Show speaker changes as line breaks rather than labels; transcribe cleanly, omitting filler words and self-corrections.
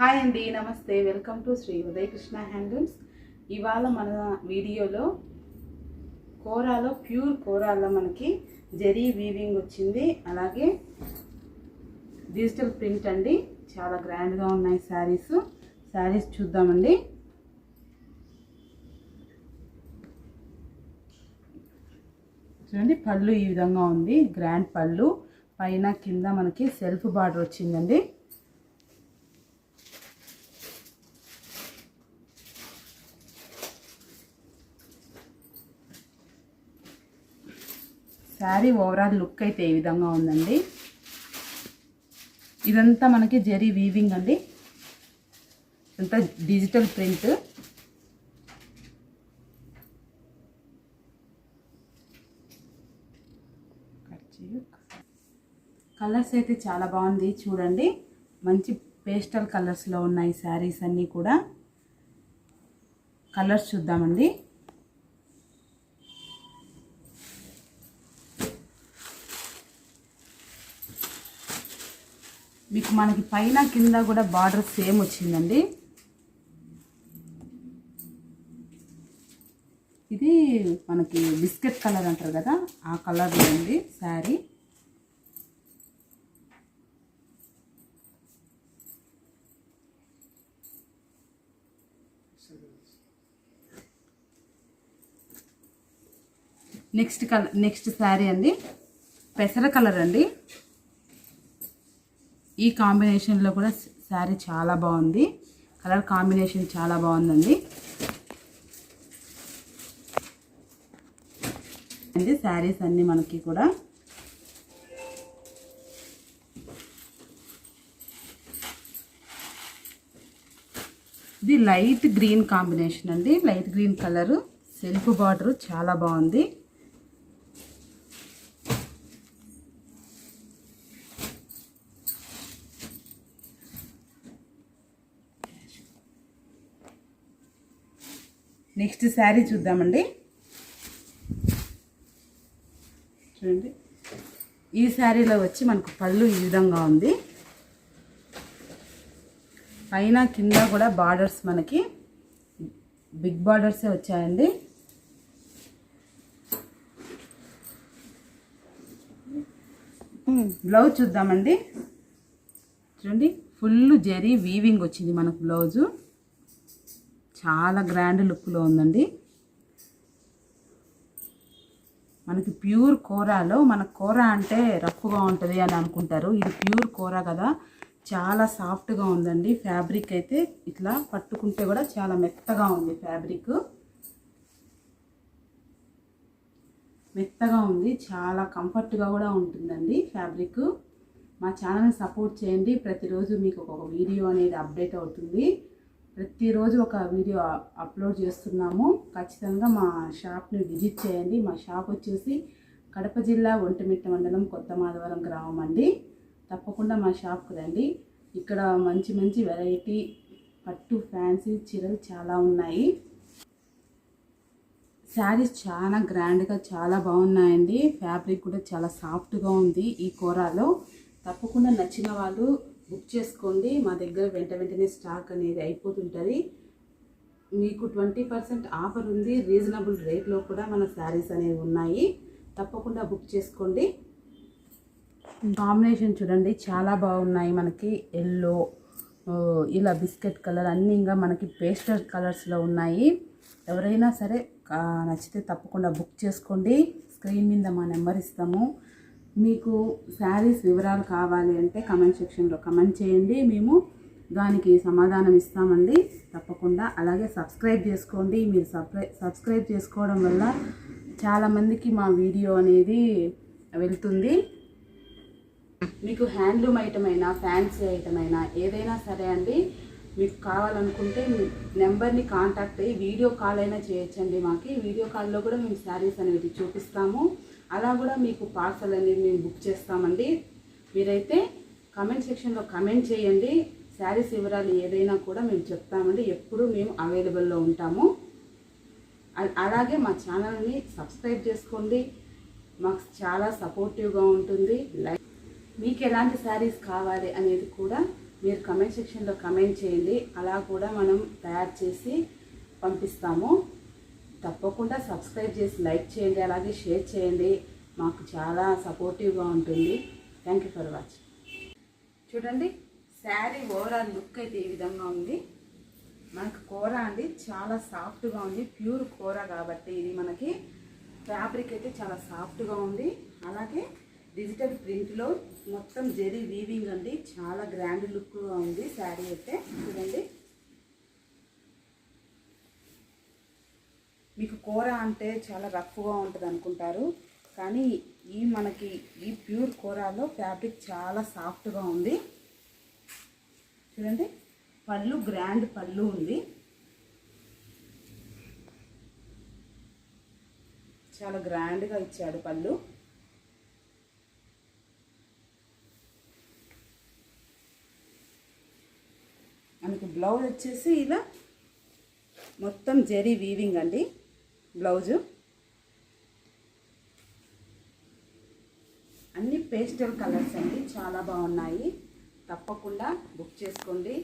Hi అండి, నమస్తే. Welcome to Sri Udaya Krishna handlooms. ఇవాళ మన వీడియోలో కోరాలో ప్యూర్ కోరాలో మనకి జరీ వీవింగ్ వచ్చింది. అలాగే డిజిటల్ ప్రింట్ అండి. చాలా గ్రాండ్గా ఉన్నాయి శారీస్ చూద్దామండి. చూడండి, పళ్ళు ఈ విధంగా ఉంది. గ్రాండ్ పళ్ళు, పైన కింద మనకి సెల్ఫ్ బార్డర్ వచ్చిందండి. శారీ ఓవరాల్ లుక్ అయితే ఈ విధంగా ఉందండి. ఇదంతా మనకి జరీ వీవింగ్ అండి. ఇదంతా డిజిటల్ ప్రింట్. కలర్స్ అయితే చాలా బాగుంది చూడండి. మంచి పేస్టల్ కలర్స్లో ఉన్నాయి శారీస్ అన్నీ కూడా. కలర్స్ చూద్దామండి. మీకు మనకి పైన కింద కూడా బార్డర్ సేమ్ వచ్చిందండి. ఇది మనకి బిస్కెట్ కలర్ అంటారు కదా, ఆ కలర్లో ఉంది శారీ. నెక్స్ట్ శారీ అండి, పెసర కలర్ అండి. ఈ కాంబినేషన్లో కూడా శారీ చాలా బాగుంది. కలర్ కాంబినేషన్ చాలా బాగుందండి. అండి శారీస్ అన్నీ మనకి కూడా ఇది లైట్ గ్రీన్ కాంబినేషన్ అండి. Light green colour, self border చాలా బాగుంది. నెక్స్ట్ శారీ చూద్దామండి. చూడండి, ఈ శారీలో వచ్చి మనకు పళ్ళు ఈ విధంగా ఉంది. పైన కింద కూడా బార్డర్స్ మనకి బిగ్ బార్డర్సే వచ్చాయండి. బ్లౌజ్ చూద్దామండి. చూడండి, ఫుల్ జరీ వీవింగ్ వచ్చింది మనకు బ్లౌజు. చాలా గ్రాండ్ లుక్లో ఉందండి. మనకి ప్యూర్ కోరాలో, మన కోరా అంటే రఫ్గా ఉంటుంది అని అనుకుంటారు. ఇది ప్యూర్ కోరా కదా, చాలా సాఫ్ట్గా ఉందండి. ఫ్యాబ్రిక్ అయితే ఇట్లా పట్టుకుంటే కూడా చాలా మెత్తగా ఉంది. ఫ్యాబ్రిక్ మెత్తగా ఉంది, చాలా కంఫర్ట్గా కూడా ఉంటుందండి ఫ్యాబ్రిక్. మా ఛానల్ని సపోర్ట్ చేయండి. ప్రతిరోజు మీకు ఒక వీడియో అనేది అప్డేట్ అవుతుంది. ప్రతిరోజు ఒక వీడియో అప్లోడ్ చేస్తున్నాము. ఖచ్చితంగా మా షాప్ని విజిట్ చేయండి. మా షాప్ వచ్చేసి కడప జిల్లా ఒంటిమిట్ట మండలం కొత్త మాధవరం గ్రామం అండి. తప్పకుండా మా షాప్కి రండి. ఇక్కడ మంచి మంచి వెరైటీ పట్టు ఫ్యాన్సీ చీరలు చాలా ఉన్నాయి. శారీస్ చాలా గ్రాండ్గా చాలా బాగున్నాయండి. ఫ్యాబ్రిక్ కూడా చాలా సాఫ్ట్గా ఉంది ఈ కోరాలో. తప్పకుండా నచ్చిన వాళ్ళు బుక్ చేసుకోండి. మా దగ్గర వెంటనే స్టాక్ అనేది అయిపోతుంటుంది. మీకు 20% ఆఫర్ ఉంది. రీజనబుల్ రేట్లో కూడా మన శారీస్ అనేవి ఉన్నాయి. తప్పకుండా బుక్ చేసుకోండి. కాంబినేషన్ చూడండి, చాలా బాగున్నాయి. మనకి ఎల్లో, ఇలా బిస్కెట్ కలర్ అన్నీ ఇంకా మనకి పేస్టల్ కలర్స్లో ఉన్నాయి. ఎవరైనా సరే నచ్చితే తప్పకుండా బుక్ చేసుకోండి. స్క్రీన్ మీద మా నెంబర్ ఇస్తాము. మీకు శారీస్ వివరాలు కావాలి అంటే కామెంట్ సెక్షన్లో కామెంట్ చేయండి. మేము దానికి సమాధానం ఇస్తామండి తప్పకుండా. అలాగే సబ్స్క్రైబ్ చేసుకోండి. మీరు సబ్స్క్రైబ్ చేసుకోవడం వల్ల చాలామందికి మా వీడియో అనేది వెళ్తుంది. మీకు హ్యాండ్లూమ్ ఐటమ్ అయినా, ఫ్యాన్సీ ఐటమ్ అయినా ఏదైనా సరే అండి, మీకు కావాలనుకుంటే మీ నెంబర్ని కాంటాక్ట్ అయ్యి వీడియో కాల్ అయినా చేయొచ్చండి. మాకు వీడియో కాల్లో కూడా మేము శారీస్ అనేది చూపిస్తాము. అలా కూడా మీకు పార్సల్ అనేది మేము బుక్ చేస్తామండి. మీరైతే కామెంట్ సెక్షన్లో కామెంట్ చేయండి. శారీస్ వివరాలు ఏదైనా కూడా మేము చెప్తామండి. ఎప్పుడు మేము అవైలబుల్లో ఉంటాము. అలాగే మా ఛానల్ని సబ్స్క్రైబ్ చేసుకోండి. మాకు చాలా సపోర్టివ్గా ఉంటుంది. మీకు ఎలాంటి శారీస్ కావాలి అనేది కూడా మీరు కమెంట్ సెక్షన్లో కమెంట్ చేయండి. అలా కూడా మనం తయారు చేసి పంపిస్తాము. తప్పకుండా సబ్స్క్రైబ్ చేసి లైక్ చేయండి, అలాగే షేర్ చేయండి. మాకు చాలా సపోర్టివ్గా ఉంటుంది. Thank you for watching. చూడండి, శారీ ఓవరాల్ లుక్ అయితే ఈ విధంగా ఉంది. మనకు కూర అండి చాలా సాఫ్ట్గా ఉంది. ప్యూర్ కూర కాబట్టి ఇది మనకి ఫ్యాబ్రిక్ అయితే చాలా సాఫ్ట్గా ఉంది. అలాగే డిజిటల్ ప్రింట్లో మొత్తం జెరీ వీవింగ్ అండి. చాలా గ్రాండ్ లుక్గా ఉంది శారీ అయితే. చూడండి, మీకు కూర అంటే చాలా రఫ్గా ఉంటుంది అనుకుంటారు, కానీ మనకి ఈ ప్యూర్ కూరలో ఫ్యాబ్రిక్ చాలా సాఫ్ట్గా ఉంది. చూడండి, పళ్ళు గ్రాండ్ పళ్ళు ఉంది. చాలా గ్రాండ్గా ఇచ్చాడు పళ్ళు. మనకు బ్లౌజ్ వచ్చేసి ఇలా మొత్తం జెరీ వీవింగ్ అండి బ్లౌజు. అన్ని పేస్టల్ కలర్స్ అండి, చాలా బాగున్నాయి. తప్పకుండా బుక్ చేసుకోండి.